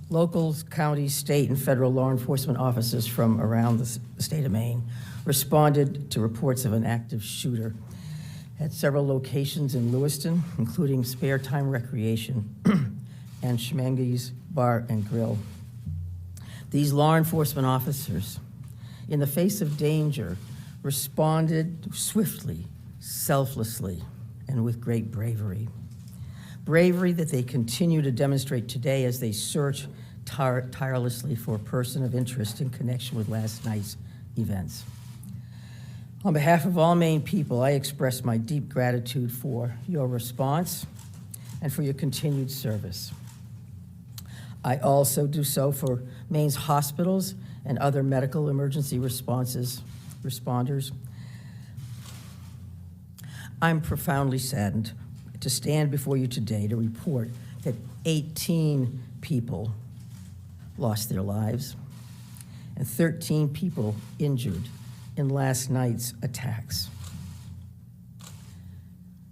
Local, county, state, and federal law enforcement officers from around the state of Maine responded to reports of an active shooter at several locations in Lewiston, including Spare Time Recreation and Schmenge's Bar and Grill. These law enforcement officers, in the face of danger, responded swiftly, selflessly, and with great bravery. Bravery that they continue to demonstrate today as they search tirelessly for a person of interest in connection with last night's events. On behalf of all Maine people, I express my deep gratitude for your response and for your continued service. I also do so for Maine's hospitals and other medical emergency responders. I'm profoundly saddened to stand before you today to report that 18 people lost their lives and 13 people injured in last night's attacks.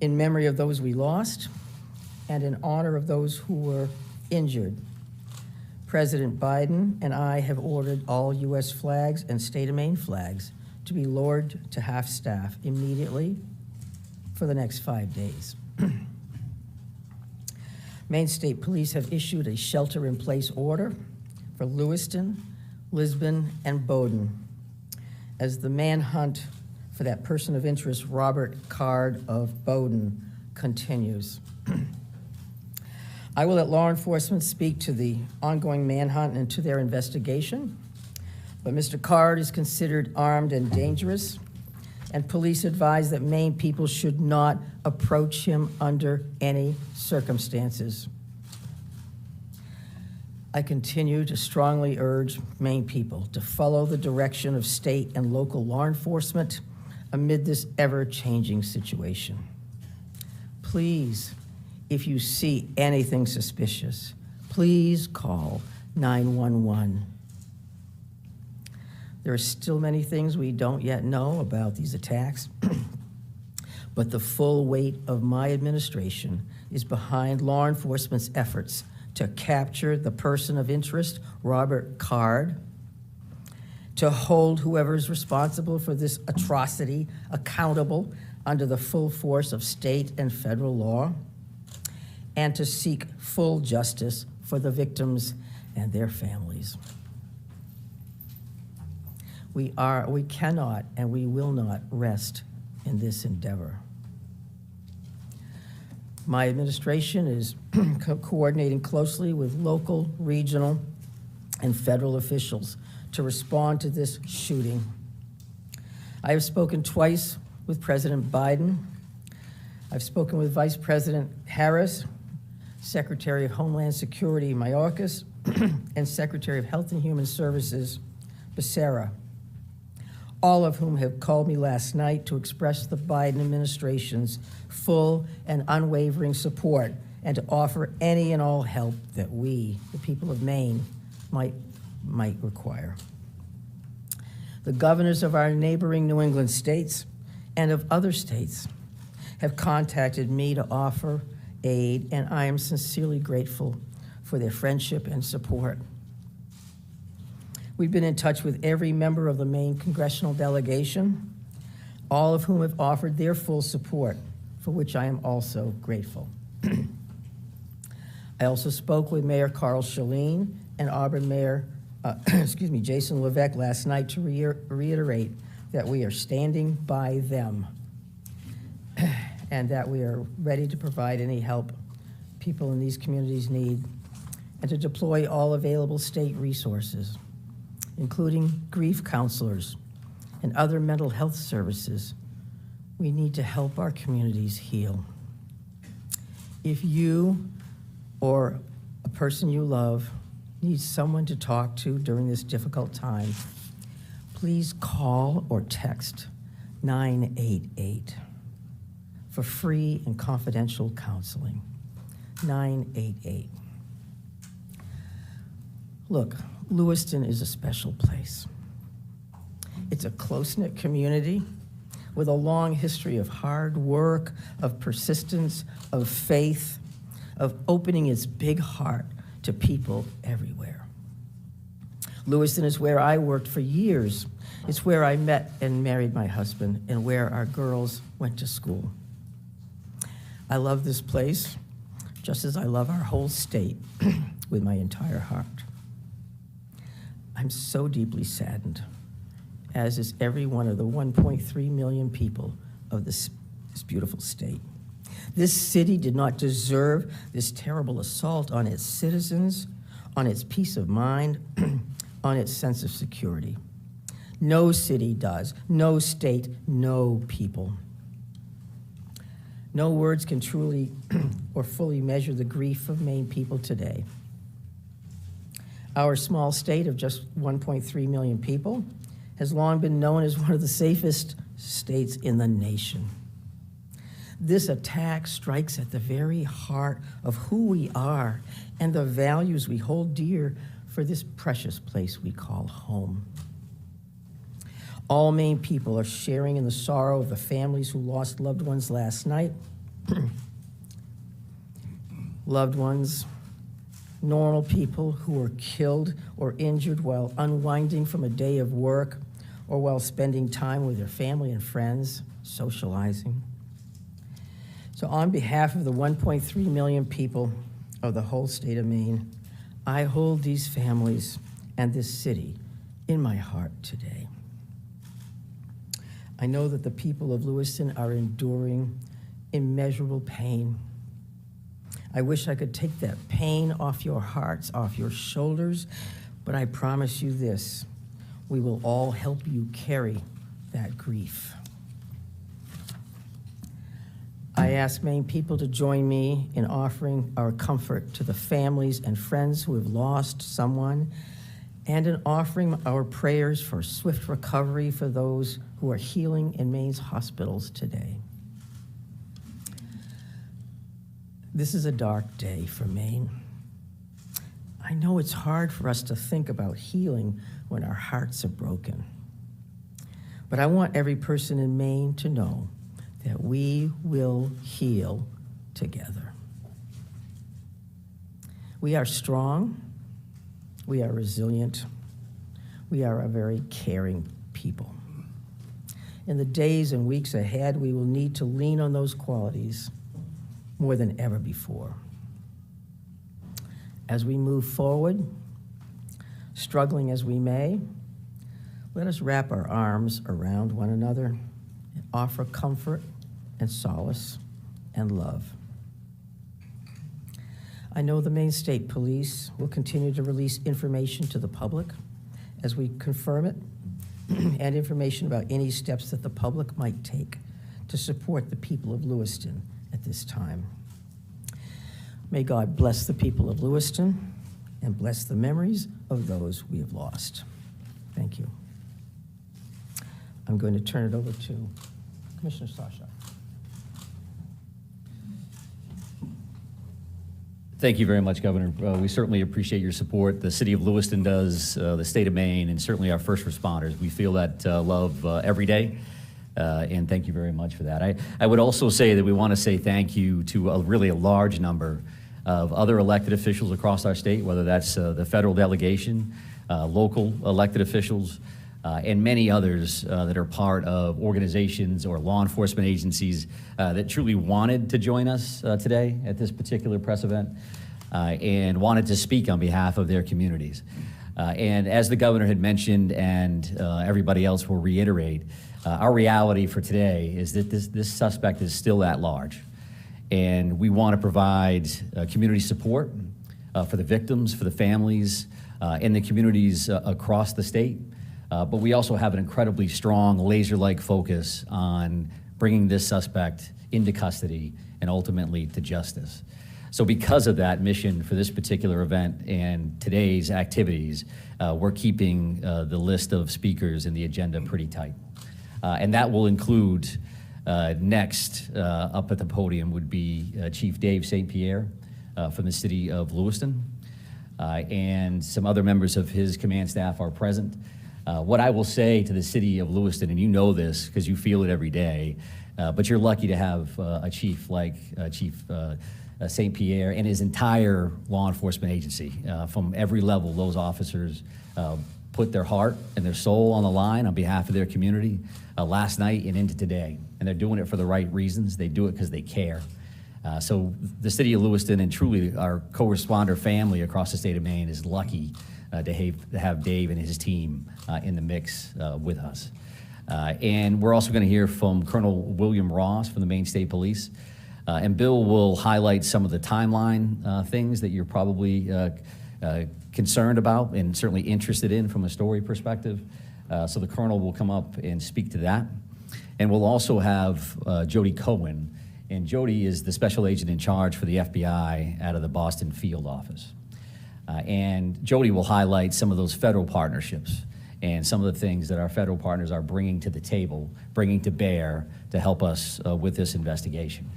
In memory of those we lost and in honor of those who were injured, President Biden and I have ordered all U.S. flags and state of Maine flags to be lowered to half-staff immediately for the next 5 days. Maine State Police have issued a shelter-in-place order for Lewiston, Lisbon, and Bowdoin as the manhunt for that person of interest, Robert Card of Bowdoin, continues. I will let law enforcement speak to the ongoing manhunt and to their investigation, but Mr. Card is considered armed and dangerous, and police advise that Maine people should not approach him under any circumstances. I continue to strongly urge Maine people to follow the direction of state and local law enforcement amid this ever-changing situation. Please, if you see anything suspicious, please call 911. There are still many things we don't yet know about these attacks, but the full weight of my administration is behind law enforcement's efforts to capture the person of interest, Robert Card, to hold whoever is responsible for this atrocity accountable under the full force of state and federal law, and to seek full justice for the victims and their families. We cannot and we will not rest in this endeavor. My administration is coordinating closely with local, regional, and federal officials to respond to this shooting. I have spoken twice with President Biden. I've spoken with Vice President Harris, Secretary of Homeland Security Mayorkas, and Secretary of Health and Human Services Becerra, all of whom have called me last night to express the Biden administration's full and unwavering support and to offer any and all help that we, the people of Maine, might require. The governors of our neighboring New England states and of other states have contacted me to offer aid, and I am sincerely grateful for their friendship and support. We've been in touch with every member of the Maine congressional delegation, all of whom have offered their full support, for which I am also grateful. I also spoke with Mayor Carl Chalene and Auburn Mayor, Jason Levesque last night to reiterate that we are standing by them and that we are ready to provide any help people in these communities need and to deploy all available state resources, including grief counselors and other mental health services. We need to help our communities heal. If you or a person you love needs someone to talk to during this difficult time, please call or text 988 for free and confidential counseling. 988. Look, Lewiston is a special place. It's a close-knit community with a long history of hard work, of persistence, of faith, of opening its big heart to people everywhere. Lewiston is where I worked for years. It's where I met and married my husband and where our girls went to school. I love this place just as I love our whole state with my entire heart. I'm so deeply saddened, as is every one of the 1.3 million people of this beautiful state. This city did not deserve this terrible assault on its citizens, on its peace of mind, on its sense of security. No city does, no state, no people. No words can truly or fully measure the grief of Maine people today. Our small state of just 1.3 million people has long been known as one of the safest states in the nation. This attack strikes at the very heart of who we are and the values we hold dear for this precious place we call home. All Maine people are sharing in the sorrow of the families who lost loved ones last night. Loved ones, normal people who were killed or injured while unwinding from a day of work or while spending time with their family and friends, socializing. So on behalf of the 1.3 million people of the whole state of Maine, I hold these families and this city in my heart today. I know that the people of Lewiston are enduring immeasurable pain. I wish I could take that pain off your hearts, off your shoulders, but I promise you this, we will all help you carry that grief. I ask Maine people to join me in offering our comfort to the families and friends who have lost someone, and in offering our prayers for swift recovery for those who are healing in Maine's hospitals today. This is a dark day for Maine. I know it's hard for us to think about healing when our hearts are broken. But I want every person in Maine to know that we will heal together. We are strong. We are resilient. We are a very caring people. In the days and weeks ahead, we will need to lean on those qualities more than ever before. As we move forward, struggling as we may, let us wrap our arms around one another and offer comfort and solace and love. I know the Maine State Police will continue to release information to the public as we confirm it, and information about any steps that the public might take to support the people of Lewiston at this time. May God bless the people of Lewiston and bless the memories of those we have lost. Thank you. I'm going to turn it over to Commissioner Sasha. Thank you very much, Governor. We certainly appreciate your support. The city of Lewiston does, the state of Maine, and certainly our first responders. We feel that love every day, and thank you very much for that. I would also say that we want to say thank you to really a large number of other elected officials across our state, whether that's the federal delegation, local elected officials, and many others that are part of organizations or law enforcement agencies that truly wanted to join us today at this particular press event and wanted to speak on behalf of their communities. And as the governor had mentioned, and everybody else will reiterate, our reality for today is that this suspect is still at large. And we want to provide community support for the victims, for the families, in the communities across the state. But we also have an incredibly strong laser-like focus on bringing this suspect into custody and ultimately to justice. So because of that mission for this particular event and today's activities, we're keeping the list of speakers and the agenda pretty tight. And that will include next up at the podium would be Chief Dave St. Pierre from the city of Lewiston, and some other members of his command staff are present. What I will say to the city of Lewiston, and you know this because you feel it every day, but you're lucky to have a chief like Chief St. Pierre and his entire law enforcement agency. From every level, those officers put their heart and their soul on the line on behalf of their community last night and into today. And they're doing it for the right reasons. They do it because they care. So the city of Lewiston and truly our co-responder family across the state of Maine is lucky to have Dave and his team in the mix with us. And we're also going to hear from Colonel William Ross from the Maine State Police. And Bill will highlight some of the timeline things that you're probably concerned about and certainly interested in from a story perspective. So the Colonel will come up and speak to that. And we'll also have Jody Cohen. And Jody is the special agent in charge for the FBI out of the Boston field office. And Jody will highlight some of those federal partnerships and some of the things that our federal partners are bringing to the table, bringing to bear to help us with this investigation.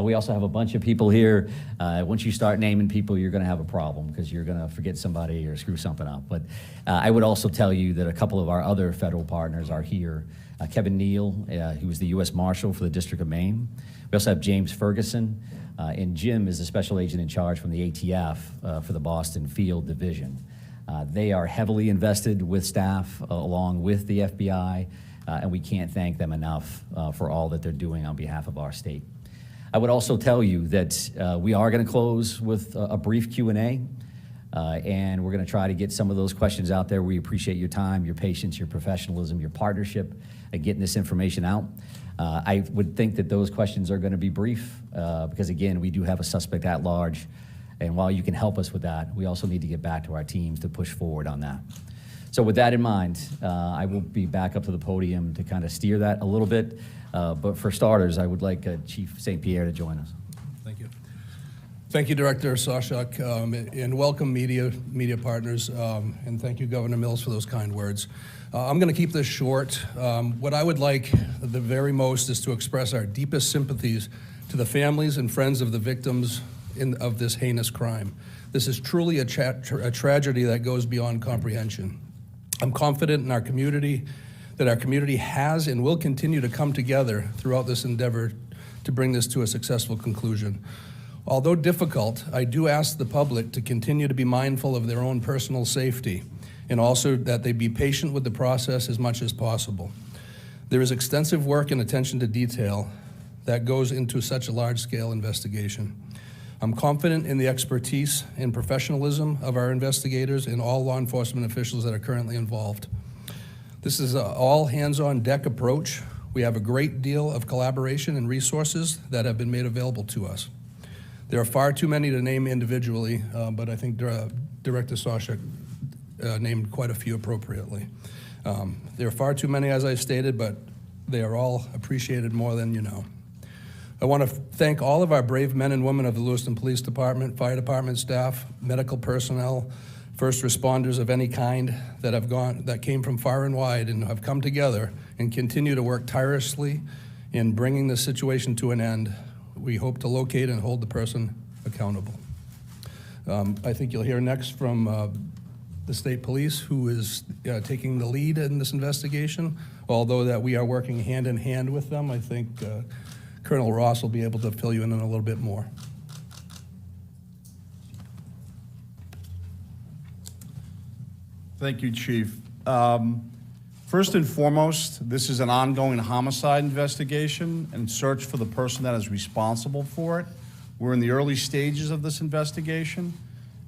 We also have a bunch of people here. Once you start naming people, you're going to have a problem because you're going to forget somebody or screw something up. But I would also tell you that a couple of our other federal partners are here. Kevin Neal, who is the U.S. Marshal for the District of Maine. We also have James Ferguson, and Jim is the special agent in charge from the ATF for the Boston Field Division. They are heavily invested with staff along with the FBI, and we can't thank them enough for all that they're doing on behalf of our state. I would also tell you that we are going to close with a brief Q&A, and we're going to try to get some of those questions out there. We appreciate your time, your patience, your professionalism, your partnership at getting this information out. I would think that those questions are going to be brief because, again, we do have a suspect at large, and while you can help us with that, we also need to get back to our teams to push forward on that. So with that in mind, I will be back up to the podium to kind of steer that a little bit. But for starters, I would like Chief St. Pierre to join us. Thank you. Thank you, Director Sawchuk, and welcome media partners, and thank you, Governor Mills, for those kind words. I'm going to keep this short. What I would like the very most is to express our deepest sympathies to the families and friends of the victims of this heinous crime. This is truly a tragedy that goes beyond comprehension. I'm confident in our community that our community has and will continue to come together throughout this endeavor to bring this to a successful conclusion. Although difficult, I do ask the public to continue to be mindful of their own personal safety and also that they be patient with the process as much as possible. There is extensive work and attention to detail that goes into such a large-scale investigation. I'm confident in the expertise and professionalism of our investigators and all law enforcement officials that are currently involved. This is an all-hands-on-deck approach. We have a great deal of collaboration and resources that have been made available to us. There are far too many to name individually, but I think Director Sawchuk named quite a few appropriately. There are far too many, as I stated, but they are all appreciated more than you know. I want to thank all of our brave men and women of the Lewiston Police Department, Fire Department staff, medical personnel, first responders of any kind that came from far and wide and have come together and continue to work tirelessly in bringing this situation to an end. We hope to locate and hold the person accountable. I think you'll hear next from the state police, who is taking the lead in this investigation. Although that we are working hand in hand with them, I think Colonel Ross will be able to fill you in on a little bit more. Thank you, Chief. First and foremost, this is an ongoing homicide investigation and search for the person that is responsible for it. We're in the early stages of this investigation,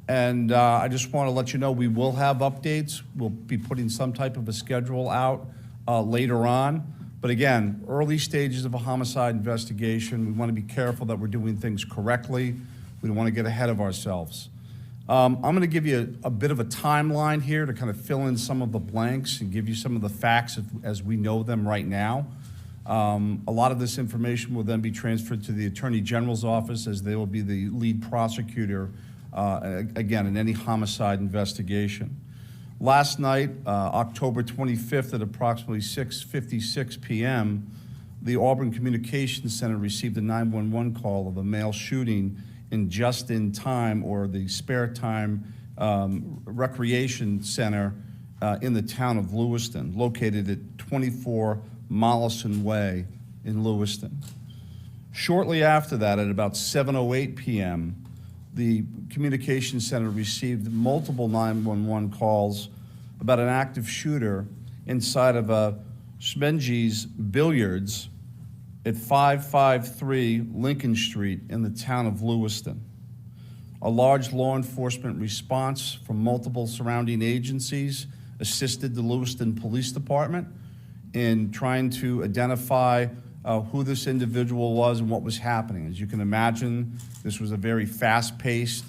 and I just want to let you know we will have updates. We'll be putting some type of a schedule out later on. But again, early stages of a homicide investigation. We want to be careful that we're doing things correctly. We don't want to get ahead of ourselves. I'm going to give you a bit of a timeline here to kind of fill in some of the blanks and give you some of the facts as we know them right now. A lot of this information will then be transferred to the Attorney General's office, as they will be the lead prosecutor, again, in any homicide investigation. Last night, October 25th at approximately 6:56 p.m., the Auburn Communications Center received a 911 call of a male shooting in Just-in-Time, or the Spare Time Recreation Center in the town of Lewiston, located at 24 Mollison Way in Lewiston. Shortly after that, at about 7:08 p.m., the communications center received multiple 911 calls about an active shooter inside of a Schmenge's Billiards at 553 Lincoln Street in the town of Lewiston. A large law enforcement response from multiple surrounding agencies assisted the Lewiston Police Department in trying to identify who this individual was and what was happening. As you can imagine, this was a very fast-paced,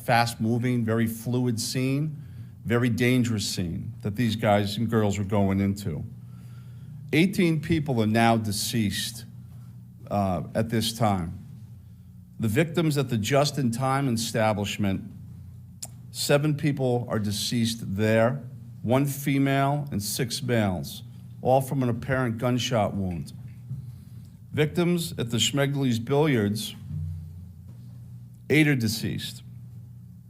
fast-moving, very fluid scene, very dangerous scene that these guys and girls were going into. 18 people are now deceased at this time. The victims at the just-in-time establishment, 7 people are deceased there, 1 female and 6 males, all from an apparent gunshot wound. Victims at the Schmegle's Billiards, 8 are deceased.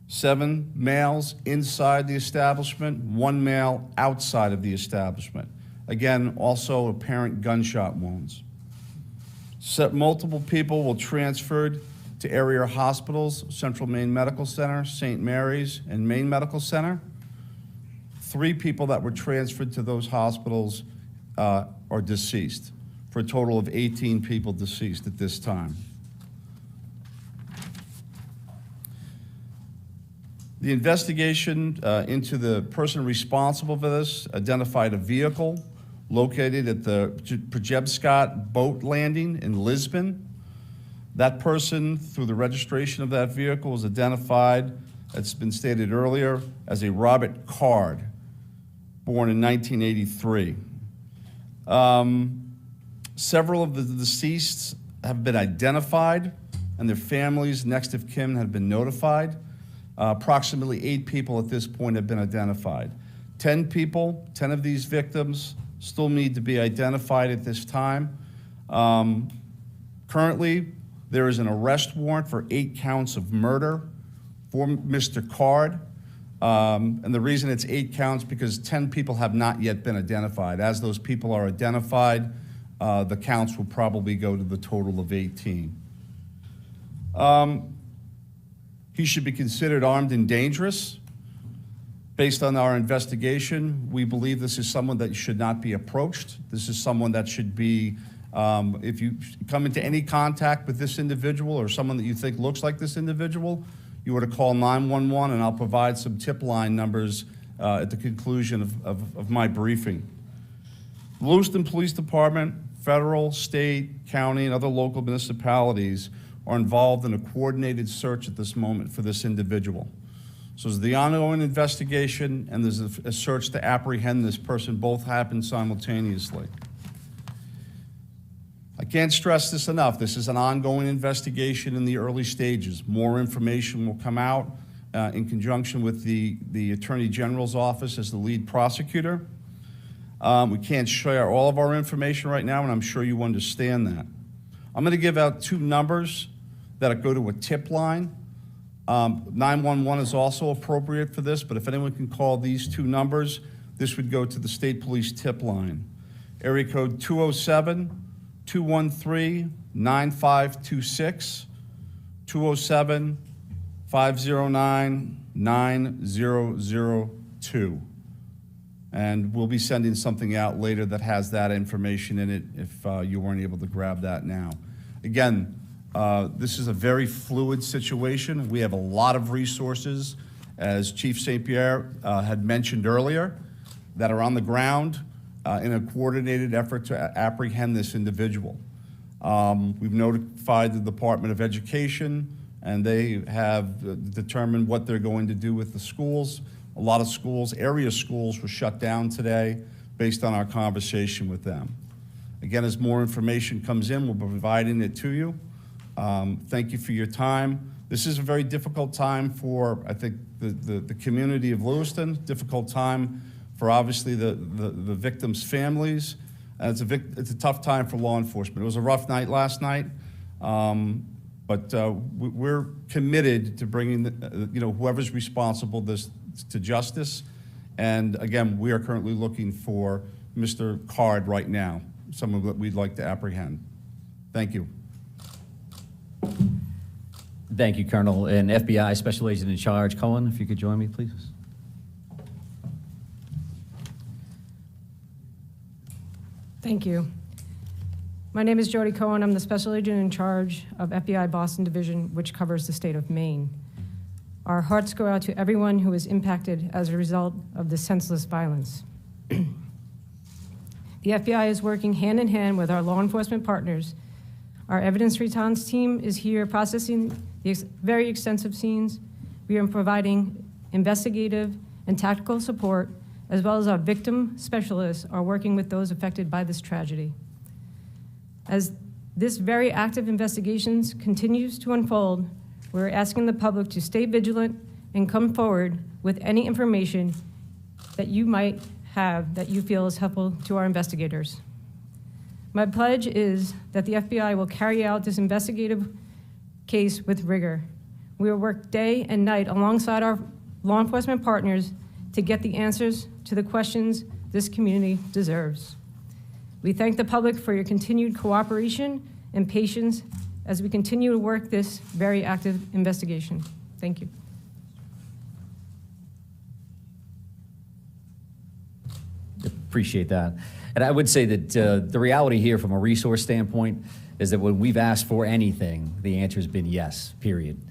7 males inside the establishment, 1 male outside of the establishment. Again, also apparent gunshot wounds. Multiple people were transferred to area hospitals, Central Maine Medical Center, St. Mary's, and Maine Medical Center. 3 people that were transferred to those hospitals are deceased, for a total of 18 people deceased at this time. The investigation into the person responsible for this identified a vehicle located at the Przebscott boat landing in Lisbon. That person, through the registration of that vehicle, was identified, it's been stated earlier, as a Robert Card, born in 1983. Several of the deceased have been identified, and their families, next of kin, have been notified. Approximately 8 people at this point have been identified. 10 people, 10 of these victims, still need to be identified at this time. Currently, there is an arrest warrant for 8 counts of murder for Mr. Card. And the reason it's 8 counts because 10 people have not yet been identified. As those people are identified, the counts will probably go to the total of 18. He should be considered armed and dangerous. Based on our investigation, we believe this is someone that should not be approached. This is someone that should be, if you come into any contact with this individual or someone that you think looks like this individual, you were to call 911, and I'll provide some tip line numbers at the conclusion of my briefing. The Lewiston Police Department, federal, state, county, and other local municipalities are involved in a coordinated search at this moment for this individual. So there's the ongoing investigation, and there's a search to apprehend this person. Both happen simultaneously. I can't stress this enough. This is an ongoing investigation in the early stages. More information will come out in conjunction with the Attorney General's office as the lead prosecutor. We can't share all of our information right now, and I'm sure you understand that. I'm going to give out 2 numbers that go to a tip line. 911 is also appropriate for this, but if anyone can call these 2 numbers, this would go to the State Police tip line. Area code 207-213-9526, 207-509-9002. And we'll be sending something out later that has that information in it if you weren't able to grab that now. Again, this is a very fluid situation. We have a lot of resources, as Chief St. Pierre had mentioned earlier, that are on the ground in a coordinated effort to apprehend this individual. We've notified the Department of Education, and they have determined what they're going to do with the schools. A lot of schools, area schools, were shut down today based on our conversation with them. Again, as more information comes in, we'll be providing it to you. Thank you for your time. This is a very difficult time for, I think, the community of Lewiston, difficult time for obviously the victims' families, and it's a tough time for law enforcement. It was a rough night last night, but we're committed to bringing whoever's responsible this to justice. And again, we are currently looking for Mr. Card right now, someone that we'd like to apprehend. Thank you. Thank you, Colonel. And FBI Special Agent in Charge, Cohen, if you could join me, please. Thank you. My name is Jody Cohen. I'm the Special Agent in Charge of FBI Boston Division, which covers the state of Maine. Our hearts go out to everyone who was impacted as a result of this senseless violence. The FBI is working hand in hand with our law enforcement partners. Our evidence response team is here processing the very extensive scenes. We are providing investigative and tactical support, as well as our victim specialists are working with those affected by this tragedy. As this very active investigations continues to unfold, we're asking the public to stay vigilant and come forward with any information that you might have that you feel is helpful to our investigators. My pledge is that the FBI will carry out this investigative case with rigor. We will work day and night alongside our law enforcement partners to get the answers to the questions this community deserves. We thank the public for your continued cooperation and patience as we continue to work this very active investigation. Thank you. Appreciate that. And I would say that the reality here from a resource standpoint is that when we've asked for anything, the answer has been yes, period.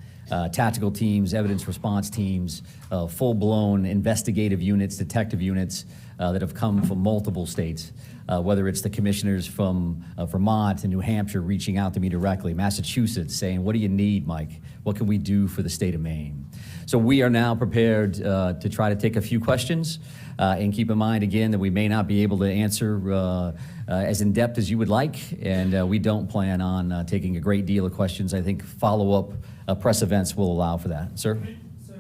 Tactical teams, evidence response teams, full-blown investigative units, detective units that have come from multiple states, whether it's the commissioners from Vermont and New Hampshire reaching out to me directly, Massachusetts saying, what do you need, Mike? What can we do for the state of Maine? So we are now prepared to try to take a few questions and keep in mind, again, that we may not be able to answer as in-depth as you would like, and we don't plan on taking a great deal of questions. I think follow-up press events will allow for that. Sir? So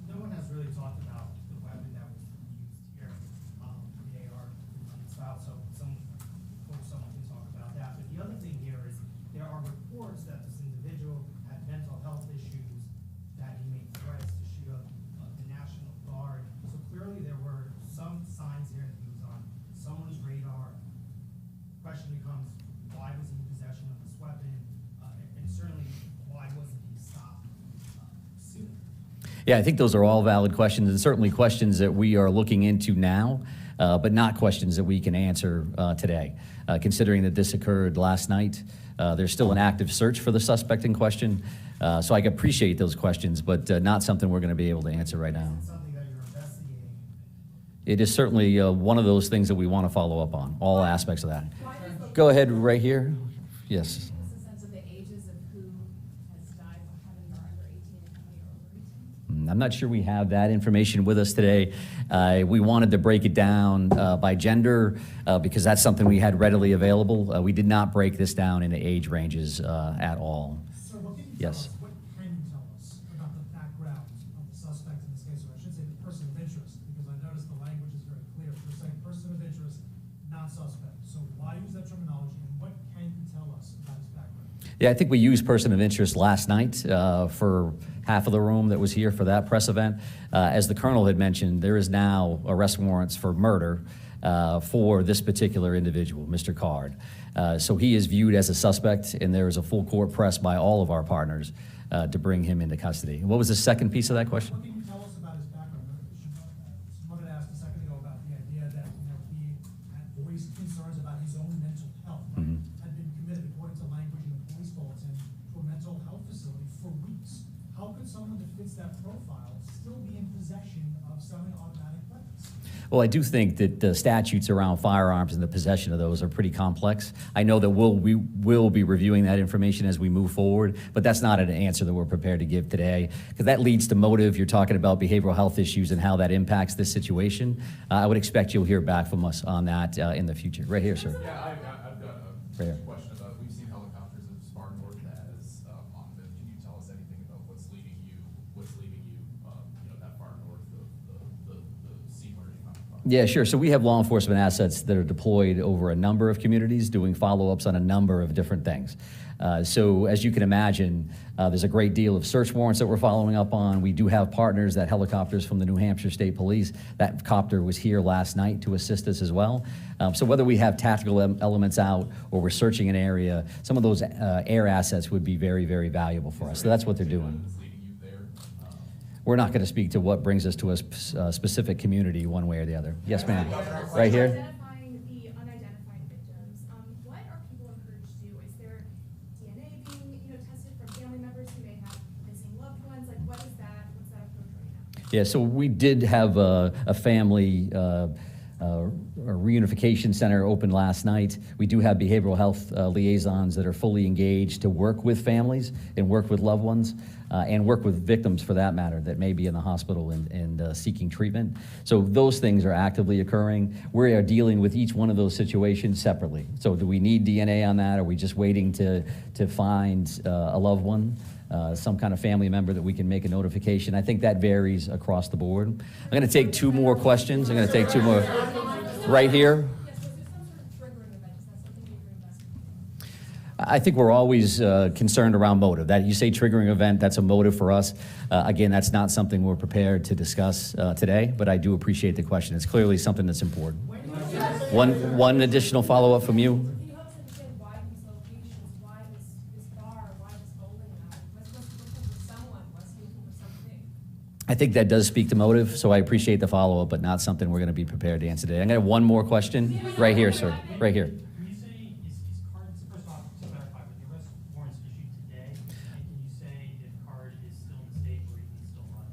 no one has really talked about the weapon that was used here, the AR style, so someone can talk about that. But the other thing here is there are reports that this individual had mental health issues, that he made threats to shoot up the National Guard. So clearly there were some signs here that he was on someone's radar. Question becomes, why was he in possession of this weapon? And certainly, why wasn't he stopped sooner? Yeah, I think those are all valid questions, and certainly questions that we are looking into now, but not questions that we can answer today. Considering that this occurred last night, there's still an active search for the suspect in question. So I appreciate those questions, but not something we're going to be able to answer right now. Something that you're investigating. It is certainly one of those things that we want to follow up on, all aspects of that. Go ahead, right here. Yes. Give us a sense of the ages of who has died, how many are under 18 and how many are over 18? I'm not sure we have that information with us today. We wanted to break it down by gender because that's something we had readily available. We did not break this down into age ranges at all. So what can you Yes. tell us? What can you tell us about the background of the suspect in this case? Or I should say the person of interest, because I noticed the language is very clear. You're saying person of interest, not suspect. So why use that terminology, and what can you tell us about his background? Yeah, I think we used person of interest last night for half of the room that was here for that press event. As the Colonel had mentioned, there is now arrest warrants for murder for this particular individual, Mr. Card. So he is viewed as a suspect, and there is a full court press by all of our partners to bring him into custody. What was the second piece of that question? What can you tell us about his background? Someone had asked a second ago about the idea that he had voiced concerns about his own mental health, right? Had been committed, according to language in the police bulletin, to a mental health facility for weeks. How could someone that fits that profile still be in possession of semi-automatic weapons? Well, I do think that the statutes around firearms and the possession of those are pretty complex. I know that we will be reviewing that information as we move forward, but that's not an answer that we're prepared to give today, because that leads to motive. You're talking about behavioral health issues and how that impacts this situation. I would expect you'll hear back from us on that in the future. Right here, sir. Yeah, I've got a Right here. question about, we've seen helicopters of Spartan North as on them. Can you tell us anything about what's leaving you, that far north of the scene where you found the car? Yeah, sure. So we have law enforcement assets that are deployed over a number of communities, doing follow-ups on a number of different things. So as you can imagine, there's a great deal of search warrants that we're following up on. We do have partners, that helicopters from the New Hampshire State Police. That copter was here last night to assist us as well. So whether we have tactical elements out or we're searching an area, some of those air assets would be very, very valuable for us. So that's what they're doing. Is leading you there? We're not going to speak to what brings us to a specific community one way or the other. Yes, ma'am. Right here. Identifying the unidentified victims, what are people encouraged to do? Is there DNA being, tested from family members who may have missing loved ones? Like, what's that approach right now? Yeah, so we did have a family a reunification center open last night. We do have behavioral health liaisons that are fully engaged to work with families and work with loved ones and work with victims, for that matter, that may be in the hospital and seeking treatment. So those things are actively occurring. We are dealing with each one of those situations separately. So do we need DNA on that? Are we just waiting to find a loved one? Some kind of family member that we can make a notification. I think that varies across the board. I'm going to take two more questions. I'm going to take two more right here. Yes, was there some sort of triggering event? Is that something you're investigating? I think we're always concerned around motive. That you say triggering event, that's a motive for us. Again, that's not something we're prepared to discuss today, but I do appreciate the question. It's clearly something that's important. One additional follow-up from you. Can you help us understand why these locations, why this bar, why this bowling alley? Was he looking for someone? Was he looking for something? I think that does speak to motive, so I appreciate the follow-up, but not something we're going to be prepared to answer today. I'm going to have one more question. Right here, sir. Right here. Can you say, is card, first off, to clarify, with the arrest warrants issued today, and can you say if card is still in the state or he's still not?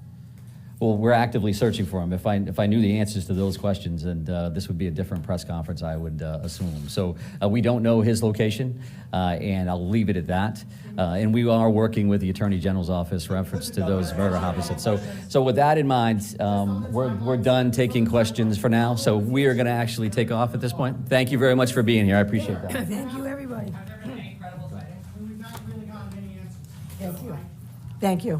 Well, we're actively searching for him. If I knew the answers to those questions, and this would be a different press conference, I would assume. So we don't know his location, and I'll leave it at that. And we are working with the Attorney General's office reference to those murder homicides. So with that in mind, we're done taking questions for now. So we are going to actually take off at this point. Thank you very much for being here. I appreciate that. Thank you, everybody. We've not really gotten any answers. Thank you. Thank you.